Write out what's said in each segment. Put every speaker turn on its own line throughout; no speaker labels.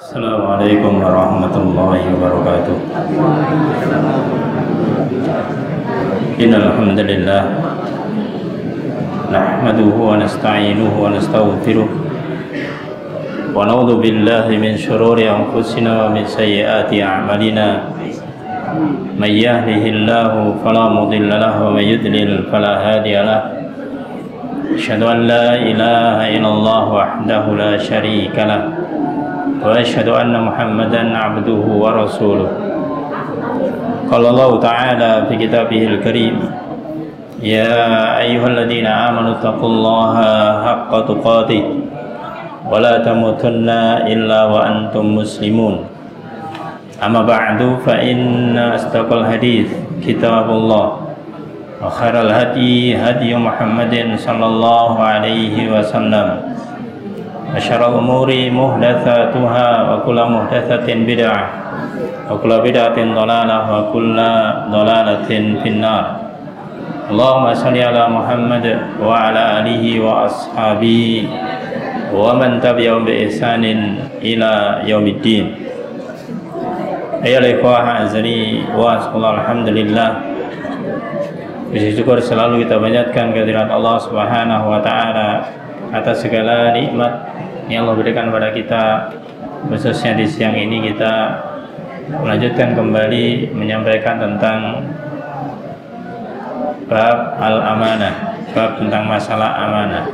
Assalamualaikum warahmatullahi wabarakatuh. Innal hamdalillah nahmaduhu wa nasta'inuhu wa nastaghfiruh wa na'udzu billahi min shururi anfusina wa min sayyiati a'malina. May yahdihillahu fala mudilla lahu wa may yudlil fala hadiya lahu. Asyhadu an la ilaha illallah wahdahu la syarika lahu wa asyhadu anna Muhammadan abduhu wa rasuluh. Qala Allah ta'ala fi kitabihil karim, ya ayyuhalladzina amanu taqullaha haqqa tuqatih wa la tamutunna illa wa antum muslimun. Amma ba'du, fa inna astaqal hadits kitabullah wa khairal hadi hadi Muhammadin sallallahu alaihi wasallam wa syarrul umuri muhdatsatuha wa kullu muhdatsatin bid'ah wa kullu bid'atin dhalalah wa kullu dhalalatin finnar. Allahumma shalli ala Muhammad wa ala alihi wa ashabihi wa man tabi'ahum bi ihsanin ila yaumiddin. Ayyuhal ikhwah azani wa alhamdulillah. Puji syukur selalu kita panjatkan kehadirat Allah Subhanahu wa taala atas segala nikmat yang Allah berikan kepada kita. Khususnya di siang ini kita melanjutkan kembali menyampaikan tentang bab al-amanah, bab tentang masalah amanah.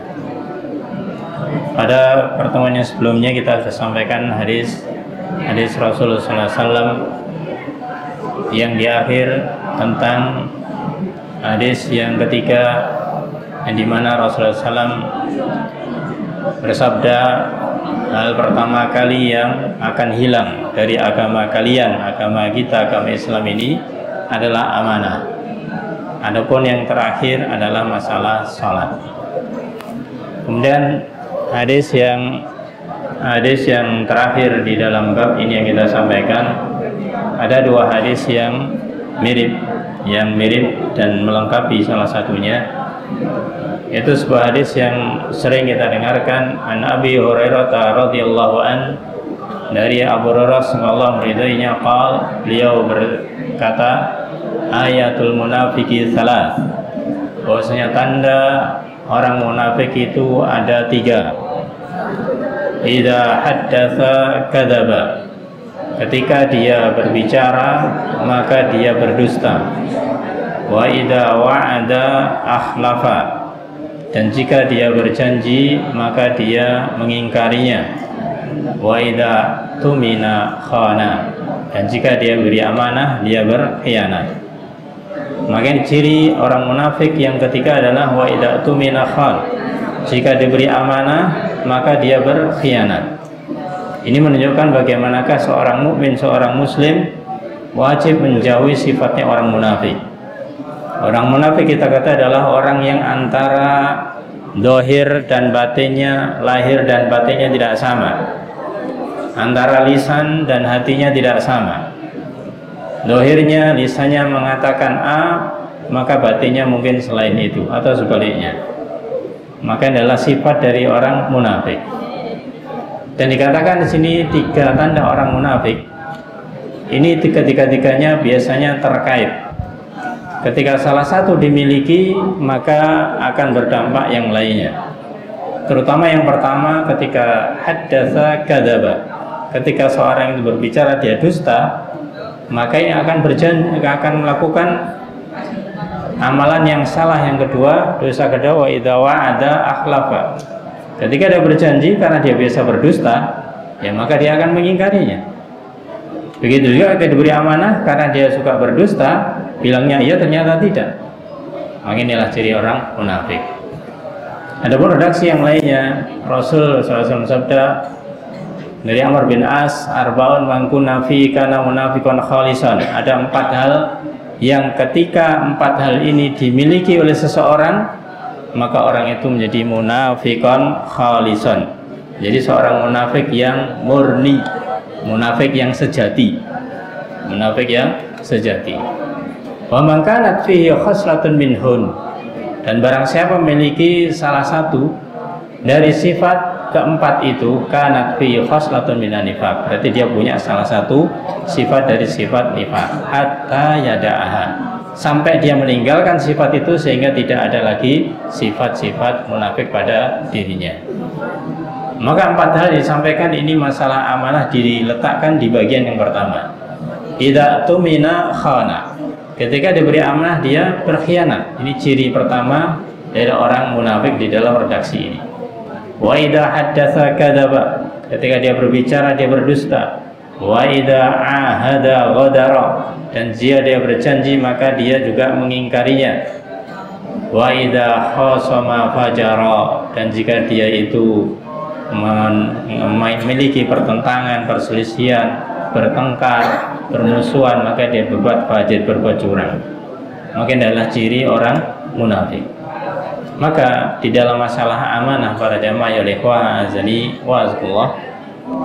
Pada pertemuan yang sebelumnya kita sudah sampaikan hadis Rasulullah SAW yang di akhir tentang hadis yang ketiga, yang dimana Rasulullah SAW bersabda, hal pertama kali yang akan hilang dari agama kalian, agama kita, agama Islam ini adalah amanah. Adapun yang terakhir adalah masalah salat. Kemudian hadis yang terakhir di dalam bab ini yang kita sampaikan, ada dua hadis yang mirip dan melengkapi salah satunya, yaitu sebuah hadis yang sering kita dengarkan, an Abi Hurairah radhiyallahu an, dari Abu Hurairah semoga meridainya, beliau berkata, ayatul munafiki salas, bahwasanya tanda orang munafik itu ada tiga. Idza haddatsa kadzaba, ketika dia berbicara maka dia berdusta. Wa idza wa'ada akhlafa, dan jika dia berjanji maka dia mengingkarinya. Wa idza tumina khana, dan jika dia beri amanah dia berkhianat. Maka ciri orang munafik yang ketiga adalah wa idza tumina khan, jika diberi amanah maka dia berkhianat. Ini menunjukkan bagaimanakah seorang mukmin, seorang muslim wajib menjauhi sifatnya orang munafik. Orang munafik kita kata adalah orang yang antara dohir dan batinnya, lahir dan batinnya tidak sama, antara lisan dan hatinya tidak sama. Dohirnya, lisannya mengatakan A, maka batinnya mungkin selain itu atau sebaliknya. Maka adalah sifat dari orang munafik. Dan dikatakan di sini tiga tanda orang munafik. Ini tiga-tiganya biasanya terkait. Ketika salah satu dimiliki, maka akan berdampak yang lainnya. Terutama yang pertama, ketika haddatsa kadzaba, ketika seorang itu berbicara dia dusta, maka ini akan melakukan amalan yang salah. Yang kedua, dosa kedua, wa idza wa'ada akhlafa, ketika dia berjanji karena dia biasa berdusta, ya maka dia akan mengingkarinya. Begitu juga ketika diberi amanah karena dia suka berdusta, bilangnya iya ternyata tidak. Maka inilah ciri orang munafik. Adapun redaksi yang lainnya, Rasul SAW sabda dari Amr bin As, arbaun man kunna fi kana munafiqan khalisan, ada 4 hal yang ketika 4 hal ini dimiliki oleh seseorang, maka orang itu menjadi munafiqan khalisan, jadi seorang munafik yang murni, munafik yang sejati, munafik yang sejati. Wa man kanat fihi khaslatun minhun, dan barang siapa memiliki salah satu dari sifat keempat itu kanat fi khoslatun minan nifaq, berarti dia punya salah satu sifat dari sifat nifaq, hatta yada'aha, sampai dia meninggalkan sifat itu sehingga tidak ada lagi sifat-sifat munafik pada dirinya. Maka empat hal disampaikan ini masalah amanah diletakkan di bagian yang pertama. Idza tumina khana, ketika diberi amanah dia berkhianat. Ini ciri pertama dari orang munafik di dalam redaksi ini. Wa idza haddatsa kadzaba, ketika dia berbicara dia berdusta. Wa idza ahada ghadara, dan jika dia berjanji maka dia juga mengingkarinya. Wa idza khasama fajara, dan jika dia itu memiliki pertentangan, perselisihan, bertengkar, bermusuhan, maka dia berbuat fajir, berbuat curang. Maka adalah ciri orang munafik. Maka di dalam masalah amanah para jamaah ya ikhwah azani wa azkullah,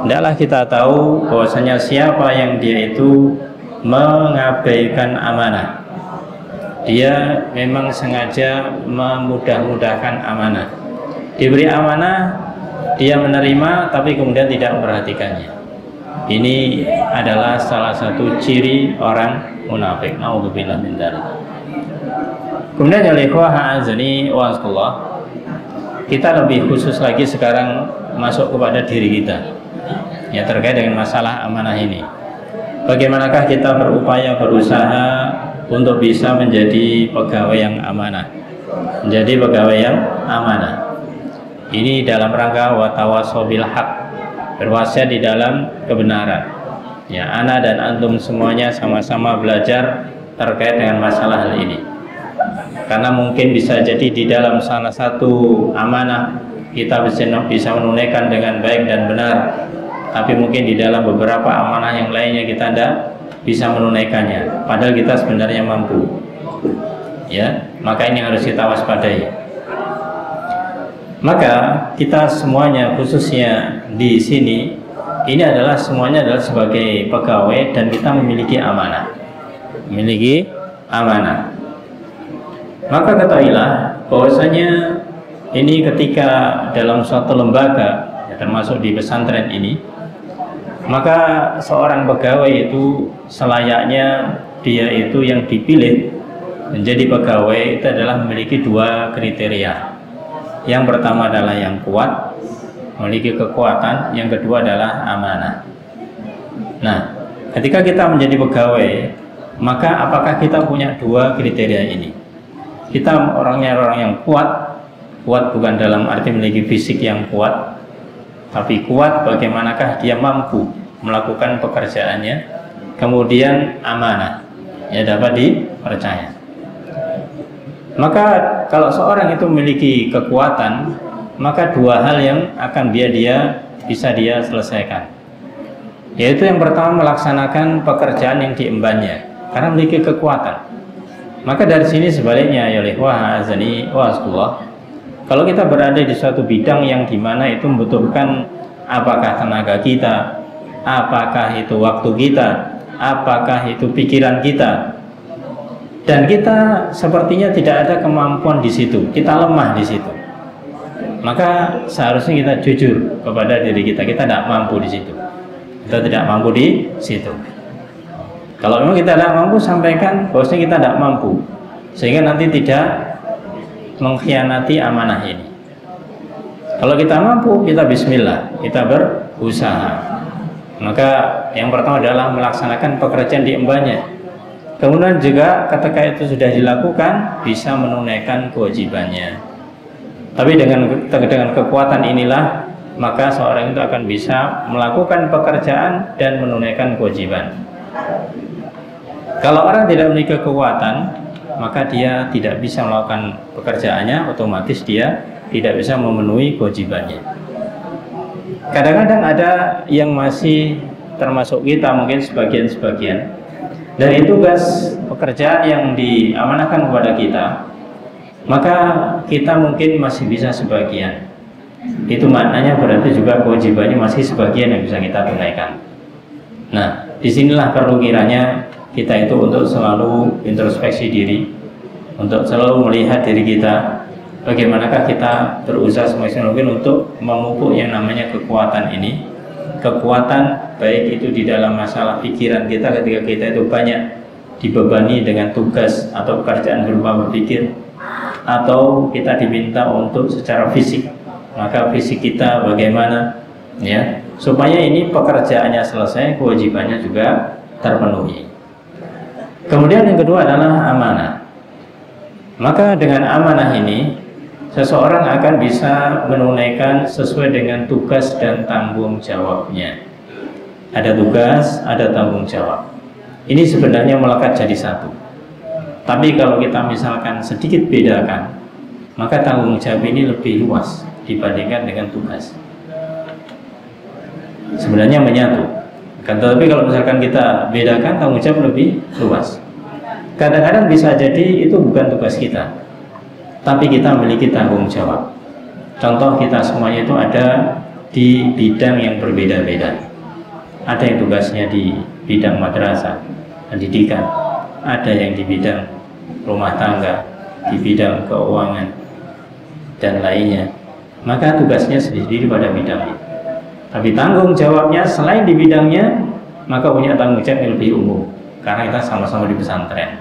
hendaklah kita tahu bahwasanya siapa yang dia itu mengabaikan amanah, dia memang sengaja memudah-mudahkan amanah. Diberi amanah dia menerima tapi kemudian tidak memperhatikannya. Ini adalah salah satu ciri orang munafik. Nauzubillah min dzalik. Kemudian ya ikhwah azani wa azkullah, kita lebih khusus lagi sekarang masuk kepada diri kita ya, terkait dengan masalah amanah ini. Bagaimanakah kita berupaya, berusaha untuk bisa menjadi pegawai yang amanah, menjadi pegawai yang amanah. Ini dalam rangka watawasau bil haq, berwasiat di dalam kebenaran. Ya, ana dan antum semuanya sama-sama belajar terkait dengan masalah hal ini. Karena mungkin bisa jadi di dalam salah satu amanah kita bisa menunaikan dengan baik dan benar, tapi mungkin di dalam beberapa amanah yang lainnya kita tidak bisa menunaikannya, padahal kita sebenarnya mampu. Ya, maka ini harus kita waspadai. Maka kita semuanya, khususnya di sini, ini adalah semuanya adalah sebagai pegawai dan kita memiliki amanah, memiliki amanah. Maka ketahuilah bahwasanya ini ketika dalam suatu lembaga, ya, termasuk di pesantren ini, maka seorang pegawai itu selayaknya dia itu yang dipilih menjadi pegawai itu adalah memiliki dua kriteria. Yang pertama adalah yang kuat, memiliki kekuatan. Yang kedua adalah amanah. Nah, ketika kita menjadi pegawai, maka apakah kita punya dua kriteria ini? Kita orangnya orang yang kuat bukan dalam arti memiliki fisik yang kuat, tapi kuat bagaimanakah dia mampu melakukan pekerjaannya, kemudian amanah, ya, dapat dipercaya. Maka kalau seorang itu memiliki kekuatan, maka dua hal yang akan dia bisa dia selesaikan, yaitu yang pertama melaksanakan pekerjaan yang diembannya karena memiliki kekuatan. Maka dari sini sebaliknya ya ikhwah azani wa azkullah, kalau kita berada di suatu bidang yang dimana itu membutuhkan apakah tenaga kita, apakah itu waktu kita, apakah itu pikiran kita, dan kita sepertinya tidak ada kemampuan di situ, kita lemah di situ, maka seharusnya kita jujur kepada diri kita tidak mampu di situ, kita tidak mampu di situ. Kalau memang kita tidak mampu, sampaikan bahwasanya kita tidak mampu, sehingga nanti tidak mengkhianati amanah ini. Kalau kita mampu, kita bismillah, kita berusaha. Maka yang pertama adalah melaksanakan pekerjaan diembannya. Kemudian juga ketika itu sudah dilakukan, bisa menunaikan kewajibannya. Tapi dengan kekuatan inilah, maka seorang itu akan bisa melakukan pekerjaan dan menunaikan kewajiban. Kalau orang tidak memiliki kekuatan, maka dia tidak bisa melakukan pekerjaannya, otomatis dia tidak bisa memenuhi kewajibannya. Kadang-kadang ada yang masih termasuk kita, mungkin sebagian-sebagian dari tugas pekerjaan yang diamanahkan kepada kita, maka kita mungkin masih bisa sebagian. Itu maknanya berarti juga kewajibannya masih sebagian yang bisa kita tunaikan. Nah, disinilah perlu kiranya kita itu untuk selalu introspeksi diri, untuk selalu melihat diri kita, bagaimanakah kita berusaha semaksimal mungkin untuk memupuk yang namanya kekuatan ini. Kekuatan baik itu di dalam masalah pikiran kita ketika kita itu banyak dibebani dengan tugas atau pekerjaan berupa berpikir, atau kita diminta untuk secara fisik, maka fisik kita bagaimana ya supaya ini pekerjaannya selesai, kewajibannya juga terpenuhi. Kemudian yang kedua adalah amanah. Maka dengan amanah ini seseorang akan bisa menunaikan sesuai dengan tugas dan tanggung jawabnya. Ada tugas, ada tanggung jawab. Ini sebenarnya melekat jadi satu. Tapi kalau kita misalkan sedikit bedakan, maka tanggung jawab ini lebih luas dibandingkan dengan tugas. Sebenarnya menyatu. Tetapi kalau misalkan kita bedakan, tanggung jawab lebih luas. Kadang-kadang bisa jadi itu bukan tugas kita, tapi kita memiliki tanggung jawab. Contoh, kita semuanya itu ada di bidang yang berbeda-beda. Ada yang tugasnya di bidang madrasah, pendidikan, ada yang di bidang rumah tangga, di bidang keuangan, dan lainnya. Maka tugasnya sendiri pada bidang itu. Tapi tanggung jawabnya selain di bidangnya, maka punya tanggung jawab yang lebih umum. Karena kita sama-sama di pesantren,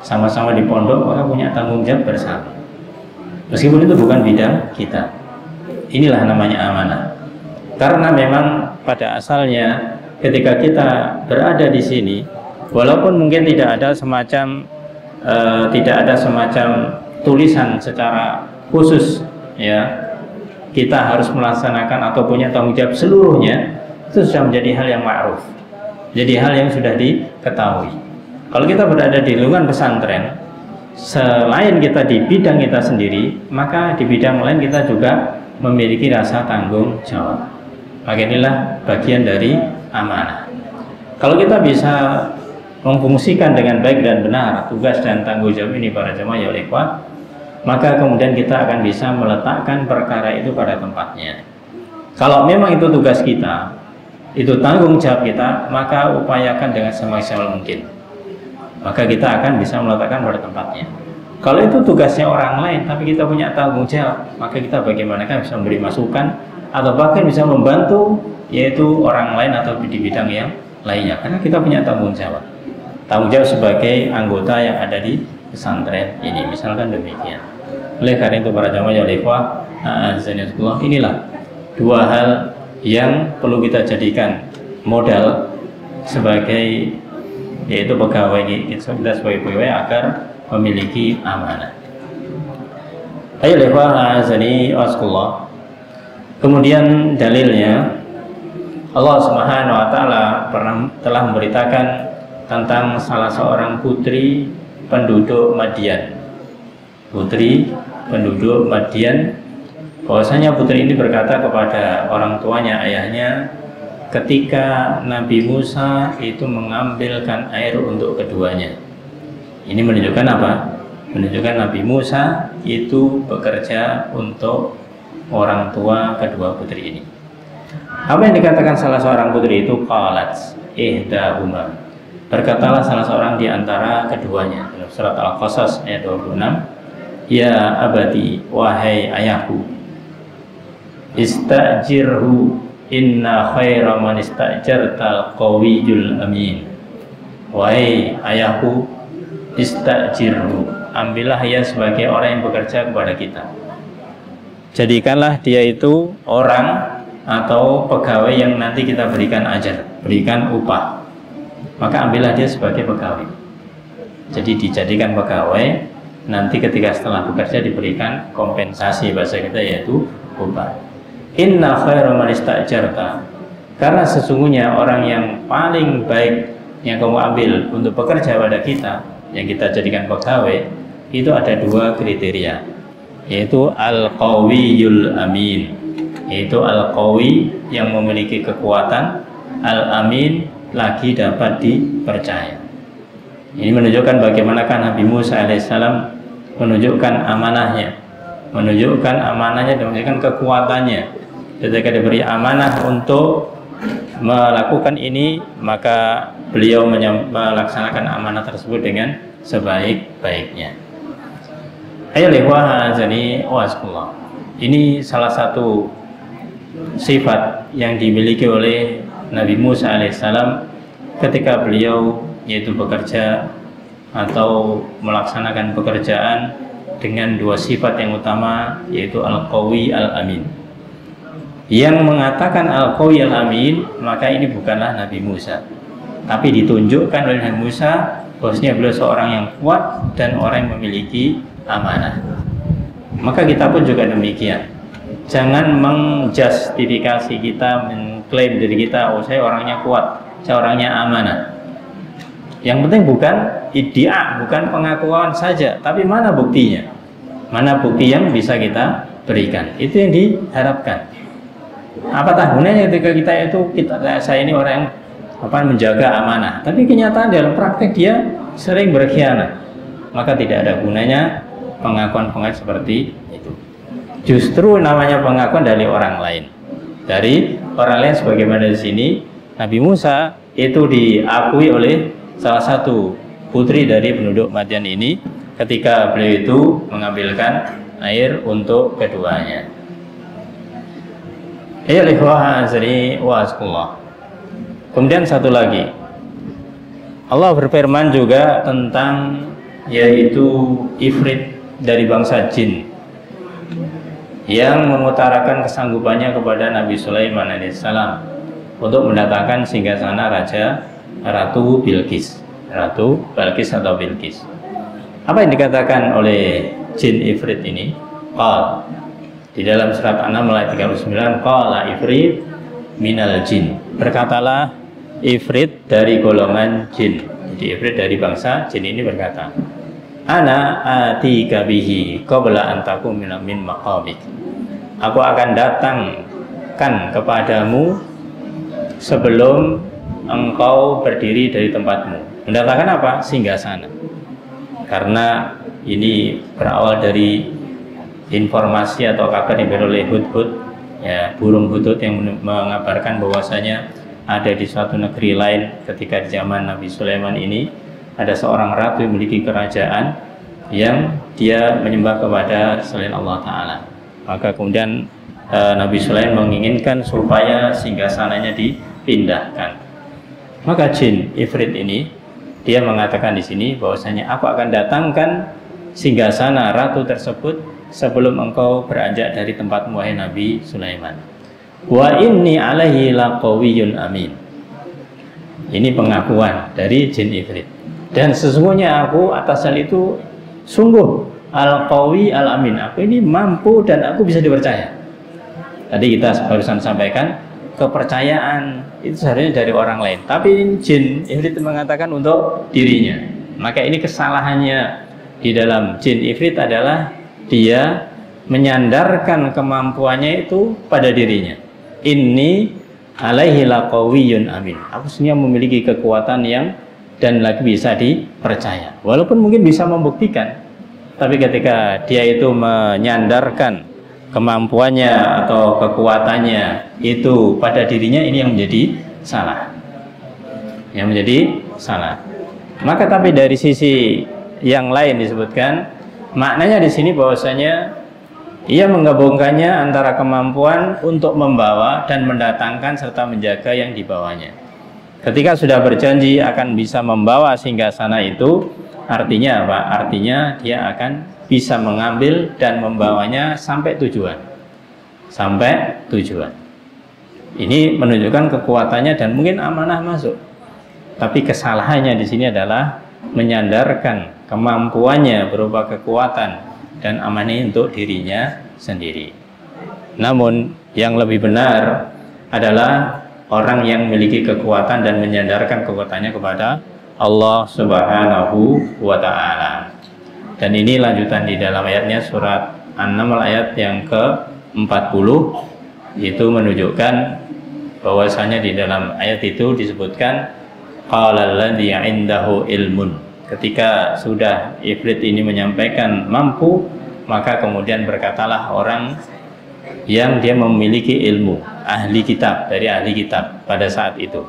sama-sama di pondok, maka punya tanggung jawab bersama. Meskipun itu bukan bidang kita. Inilah namanya amanah. Karena memang pada asalnya ketika kita berada di sini, walaupun mungkin tidak ada semacam tulisan secara khusus, ya, kita harus melaksanakan atau punya tanggung jawab seluruhnya, itu sudah menjadi hal yang ma'ruf. Jadi hal yang sudah diketahui. Kalau kita berada di lingkungan pesantren, selain kita di bidang kita sendiri, maka di bidang lain kita juga memiliki rasa tanggung jawab. Maka inilah bagian dari amanah. Kalau kita bisa memfungsikan dengan baik dan benar tugas dan tanggung jawab ini para jemaah ya ikhwah, maka kemudian kita akan bisa meletakkan perkara itu pada tempatnya. Kalau memang itu tugas kita, itu tanggung jawab kita, maka upayakan dengan semaksimal mungkin. Maka kita akan bisa meletakkan pada tempatnya. Kalau itu tugasnya orang lain, tapi kita punya tanggung jawab, maka kita bagaimanakah bisa memberi masukan atau bahkan bisa membantu, yaitu orang lain atau di bidang yang lainnya, karena kita punya tanggung jawab. Tanggung jawab sebagai anggota yang ada di pesantren ini, misalkan demikian. Oleh karena itu para jamaah yang ikhwah, inilah dua hal yang perlu kita jadikan modal sebagai, yaitu pegawai kita sebagai pegawai agar memiliki amanah. Ayo ikhwah azani waskullah. Kemudian dalilnya Allah Subhanahu wa taala telah memberitakan tentang salah seorang putri penduduk Madian. Putri penduduk Madian, bahwasanya putri ini berkata kepada orang tuanya, ayahnya, ketika Nabi Musa itu mengambilkan air untuk keduanya. Ini menunjukkan apa? Menunjukkan Nabi Musa itu bekerja untuk orang tua kedua putri ini. Apa yang dikatakan salah seorang putri itu? Qalat ihdahuma. Berkatalah salah seorang di antara keduanya. Dalam surat Al-Qasas ayat 26. Ya abadi, wahai ayahku, istajirhu inna khaira man istajartal qawiyul amin. Wahai ayahku, istajirhu, ambillah ia sebagai orang yang bekerja kepada kita. Jadikanlah dia itu orang atau pegawai yang nanti kita berikan ajar, berikan upah. Maka ambillah dia sebagai pegawai. Jadi dijadikan pegawai, nanti ketika setelah bekerja diberikan kompensasi, bahasa kita yaitu upah. Inna khairu man istajarta, karena sesungguhnya orang yang paling baik yang kamu ambil untuk bekerja pada kita, yang kita jadikan pegawai, itu ada dua kriteria, yaitu al-qawiyul amin, yaitu al-qawi yang memiliki kekuatan, al-amin lagi dapat dipercaya. Ini menunjukkan bagaimanakah Nabi Musa alaihissalam menunjukkan amanahnya, dan menunjukkan kekuatannya. Ketika diberi amanah untuk melakukan ini, maka beliau melaksanakan amanah tersebut dengan sebaik-baiknya. Ini salah satu sifat yang dimiliki oleh Nabi Musa alaihissalam ketika beliau yaitu bekerja atau melaksanakan pekerjaan dengan dua sifat yang utama, yaitu al-qawi al-amin. Yang mengatakan al-qawi al-amin, maka ini bukanlah Nabi Musa, tapi ditunjukkan oleh Nabi Musa bahwasanya beliau seorang yang kuat dan orang yang memiliki amanah. Maka kita pun juga demikian. Jangan menjustifikasi kita, mengklaim diri kita, oh saya orangnya kuat, saya orangnya amanah. Yang penting bukan iddia, bukan pengakuan saja, tapi mana buktinya? Mana bukti yang bisa kita berikan? Itu yang diharapkan. Apatah gunanya ketika saya ini orang yang menjaga amanah, tapi kenyataan dalam praktek dia sering berkhianat, maka tidak ada gunanya pengakuan-pengakuan seperti itu. Justru namanya pengakuan dari orang lain, sebagaimana di sini Nabi Musa itu diakui oleh salah satu putri dari penduduk Madian ini ketika beliau itu mengambilkan air untuk keduanya. Kemudian satu lagi, Allah berfirman juga tentang yaitu ifrit dari bangsa jin yang mengutarakan kesanggupannya kepada Nabi Sulaiman alaihissalam untuk mendatangkan singgasana Ratu Bilqis atau Bilqis. Apa yang dikatakan oleh jin ifrit ini? Qal, di dalam surat An-Naml ayat 39, qala ifrit minal jin, berkatalah ifrit dari golongan jin. Jadi ifrit dari bangsa jin ini berkata, ana atika bihi qabla an takum min maqamik, aku akan datangkan kepadamu sebelum engkau berdiri dari tempatmu. Mendatangkan apa? Singgasana. Karena ini berawal dari informasi atau kabar yang diberi oleh Hudhud, ya, burung Hudhud yang mengabarkan bahwasanya ada di suatu negeri lain ketika di zaman Nabi Sulaiman ini ada seorang ratu yang memiliki kerajaan yang dia menyembah kepada selain Allah Ta'ala. Maka kemudian Nabi Sulaiman menginginkan supaya singgasananya dipindahkan. Maka jin ifrit ini dia mengatakan di sini bahwasanya aku akan datangkan singgasana ratu tersebut sebelum engkau beranjak dari tempatmu wahai Nabi Sulaiman. Wa inni alaihi laqawiyyun amin. Ini pengakuan dari jin ifrit. Dan sesungguhnya aku atas hal itu sungguh al-qawi al-amin. Aku ini mampu dan aku bisa dipercaya. Tadi kita barusan sampaikan kepercayaan itu seharusnya dari orang lain, tapi jin ifrit mengatakan untuk dirinya. Maka ini kesalahannya di dalam jin ifrit adalah dia menyandarkan kemampuannya itu pada dirinya. Inni alaihi laqawiyyun amin. Aku sebenarnya memiliki kekuatan yang dan lagi bisa dipercaya. Walaupun mungkin bisa membuktikan, tapi ketika dia itu menyandarkan kemampuannya atau kekuatannya itu pada dirinya, ini yang menjadi salah. Maka tapi dari sisi yang lain disebutkan maknanya di sini bahwasanya ia menggabungkannya antara kemampuan untuk membawa dan mendatangkan serta menjaga yang dibawanya. Ketika sudah berjanji akan bisa membawa singgasana itu, artinya apa? Artinya dia akan bisa mengambil dan membawanya sampai tujuan. Ini menunjukkan kekuatannya dan mungkin amanah masuk. Tapi kesalahannya di sini adalah menyandarkan kemampuannya berupa kekuatan dan amanah untuk dirinya sendiri. Namun yang lebih benar adalah orang yang memiliki kekuatan dan menyandarkan kekuatannya kepada Allah Subhanahu wa Ta'ala. Dan ini lanjutan di dalam ayatnya surat An-Naml ayat yang ke-40, itu menunjukkan bahwasanya di dalam ayat itu disebutkan qala alladzi 'indahu ilmun. Ketika sudah ifrit ini menyampaikan mampu, maka kemudian berkatalah orang yang dia memiliki ilmu, ahli kitab, dari ahli kitab pada saat itu,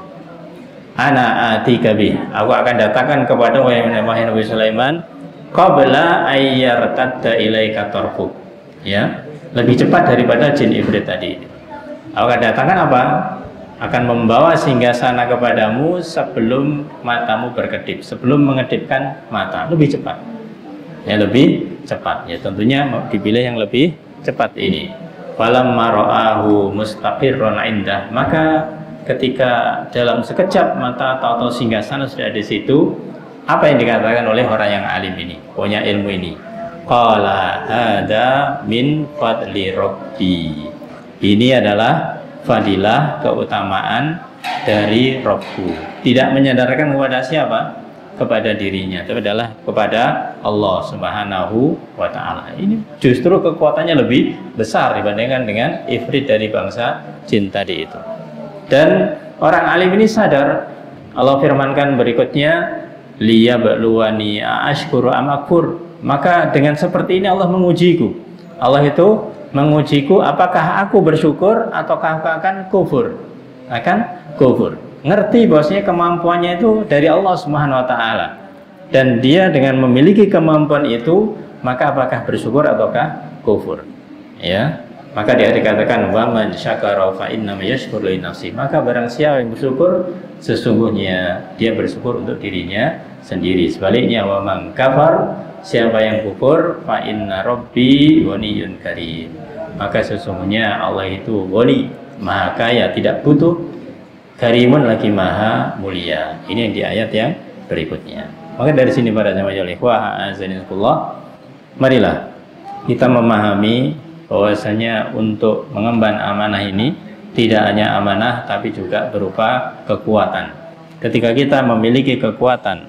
ana atika bih, aku akan datangkan kepada wahai Nabi Sulaiman qabla ayyartadda ilaika tarfuk. Ya, lebih cepat daripada jin ifrit tadi. Akan datangkan apa? Akan membawa singgasana kepadamu sebelum matamu berkedip, sebelum mengedipkan mata, lebih cepat. Ya, lebih cepat. Ya, tentunya dipilih yang lebih cepat ini. Falamma ra'ahu mustaqirran indah, maka ketika dalam sekejap mata atau singgasana sudah di situ, apa yang dikatakan oleh orang yang alim ini, punya ilmu ini? Qala hada min fadli rabbi. Ini adalah fadilah, keutamaan dari Rabbku. Tidak menyadarkan kepada siapa? Kepada dirinya, tapi adalah kepada Allah Subhanahu wa ta'ala. Ini justru kekuatannya lebih besar dibandingkan dengan ifrit dari bangsa jin tadi itu. Dan orang alim ini sadar, Allah firmankan berikutnya, liyabluwani ashkuru am akfur. Maka dengan seperti ini Allah mengujiku. Allah itu mengujiku apakah aku bersyukur ataukah aku akan kufur. Akan kufur. Ngerti bahwasanya kemampuannya itu dari Allah Subhanahu wa ta'ala. Dan dia dengan memiliki kemampuan itu, maka apakah bersyukur ataukah kufur. Ya. Maka dia dikatakan wa man syakara fa innama yashkuru li nafsi. Maka barang siapa yang bersyukur, sesungguhnya dia bersyukur untuk dirinya sendiri. Sebaliknya wa man kafar, siapa yang kufur, fa inna rabbi ghaniyyun karim. Maka sesungguhnya Allah itu ghani, maha kaya, tidak butuh, karimun lagi maha mulia. Ini yang di ayat yang berikutnya. Maka dari sini para jamaah ikhwah azanillah, marilah kita memahami bahwasanya untuk mengemban amanah ini tidak hanya amanah tapi juga berupa kekuatan. Ketika kita memiliki kekuatan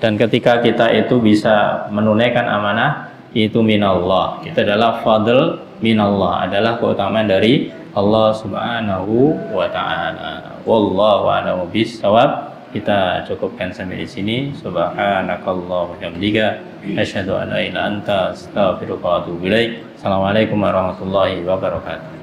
dan ketika kita itu bisa menunaikan amanah, itu minallah. Itu adalah fadl minallah, adalah keutamaan dari Allah Subhanahu wa ta'ala. Wallahu a'lamu bissawab. Kita cukupkan sampai di sini. Subhanakallah wa bihamdika asyhadu an la ilaha illa anta astaghfiruka wa atubu ilaik. Assalamualaikum warahmatullahi wabarakatuh.